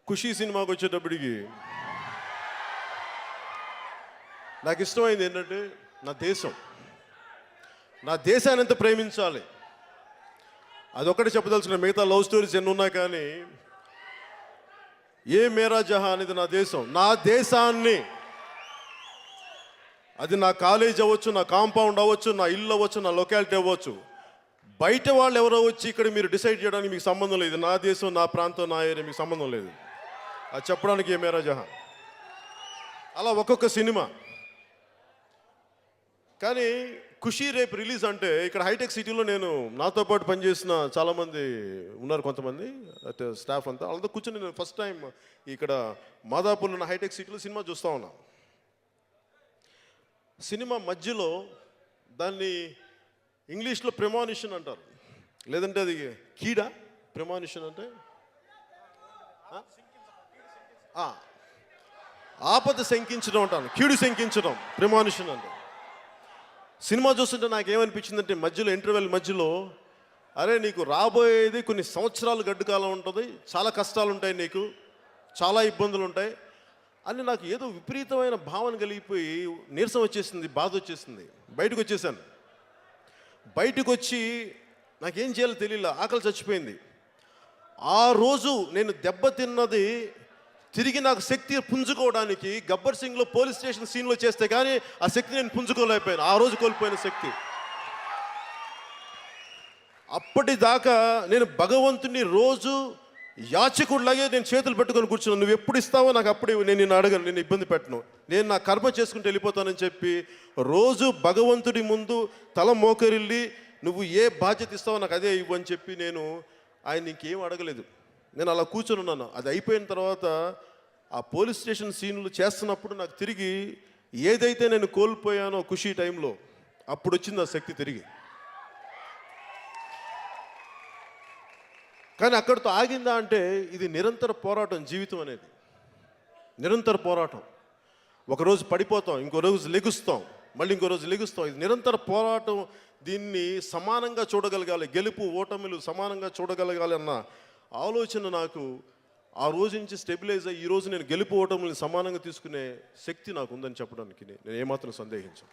ఖుషీ సినిమాకి వచ్చేటప్పటికి నాకు ఇష్టమైంది ఏంటంటే నా దేశాన్ని ఎంత ప్రేమించాలి అదొక్కటి చెప్పదలుచున్న. మిగతా లవ్ స్టోరీస్ ఎన్ని ఉన్నా కానీ ఏ మేరా జహా అనేది నా దేశాన్ని, అది నా కాలేజ్ అవ్వచ్చు, నా కాంపౌండ్ అవ్వచ్చు, నా ఇల్లు అవ్వచ్చు, నా లొకాలిటీ అవ్వచ్చు. బయట వాళ్ళు ఎవరో వచ్చి ఇక్కడ మీరు డిసైడ్ చేయడానికి మీకు సంబంధం లేదు. నా దేశం, నా ప్రాంతం, నా ఏరియా మీకు సంబంధం లేదు. అది చెప్పడానికి ఏ మేరా జహా. అలా ఒక్కొక్క సినిమా. కానీ ఖుషీ రేపు రిలీజ్ అంటే ఇక్కడ హైటెక్ సిటీలో నేను నాతో పాటు పనిచేసిన చాలామంది ఉన్నారు, కొంతమంది స్టాఫ్ అంతా. వాళ్ళతో కూర్చొని నేను ఫస్ట్ టైం ఇక్కడ మాదాపూర్లో ఉన్న హైటెక్ సిటీలో సినిమా చూస్తూ ఉన్నా. సినిమా మధ్యలో దాన్ని ఇంగ్లీష్లో ప్రెమానిషన్ అంటారు, లేదంటే అది కీడా. ప్రెమానిషన్ అంటే ఆపద శంకించడం అంటాను, కీడు శంకించడం ప్రెమానిషన్ అంటే. సినిమా చూస్తుంటే నాకేమనిపించిందంటే మధ్యలో ఇంటర్వెల్ మధ్యలో, అరే నీకు రాబోయేది కొన్ని సంవత్సరాలు గడ్డుకాలం ఉంటుంది, చాలా కష్టాలు ఉంటాయి, నీకు చాలా ఇబ్బందులు ఉంటాయి అని నాకు ఏదో విపరీతమైన భావన కలిగిపోయి నీరసం వచ్చేసింది, బాధ వచ్చేసింది. బయటకు వచ్చేసాను. బయటకు వచ్చి నాకేం చేయాలో తెలియలే, ఆకలి చచ్చిపోయింది. ఆ రోజు నేను దెబ్బతిన్నది తిరిగి నాకు శక్తి పుంజుకోవడానికి గబ్బర్ సింగ్లో పోలీస్ స్టేషన్ సీన్లో చేస్తే కానీ ఆ శక్తి నేను పుంజుకోలేకపోయాను. ఆ రోజు కోల్పోయిన శక్తి. అప్పటిదాకా నేను భగవంతుని రోజు యాచకుడిలాగే నేను చేతులు పెట్టుకొని కూర్చున్నాను. నువ్వు ఎప్పుడు ఇస్తావో నాకు అప్పుడే, నేను నిన్ను అడగను, నేను ఇబ్బంది పెట్టను, నేను నా కర్మ చేసుకుంటూ వెళ్ళిపోతానని చెప్పి రోజు భగవంతుడి ముందు తల మోకరిల్లి నువ్వు ఏ బాధ్యత ఇస్తావో నాకు అదే ఇవ్వు అని చెప్పి నేను ఆయన ఇంకేం అడగలేదు. నేను అలా కూర్చొని ఉన్నాను. అది అయిపోయిన తర్వాత ఆ పోలీస్ స్టేషన్ సీన్లు చేస్తున్నప్పుడు నాకు తిరిగి ఏదైతే నేను కోల్పోయానో ఖుషీ టైంలో, అప్పుడు వచ్చింది ఆ శక్తి తిరిగి. కానీ అక్కడితో ఆగిందా అంటే ఇది నిరంతర పోరాటం. జీవితం అనేది నిరంతర పోరాటం. ఒకరోజు పడిపోతాం, ఇంకో రోజు లెగుస్తాం, మళ్ళీ ఇంకో రోజు లెగుస్తాం. ఇది నిరంతర పోరాటం. దీన్ని సమానంగా చూడగలగాలి, గెలుపు ఓటమిలు సమానంగా చూడగలగాలి అన్న ఆలోచన నాకు ఆ రోజు నుంచి స్టెబిలైజ్ అయ్యి ఈరోజు నేను గెలుపు ఓటములను సమానంగా తీసుకునే శక్తి నాకు ఉందని చెప్పడానికి నేను ఏమాత్రం సందేహించను.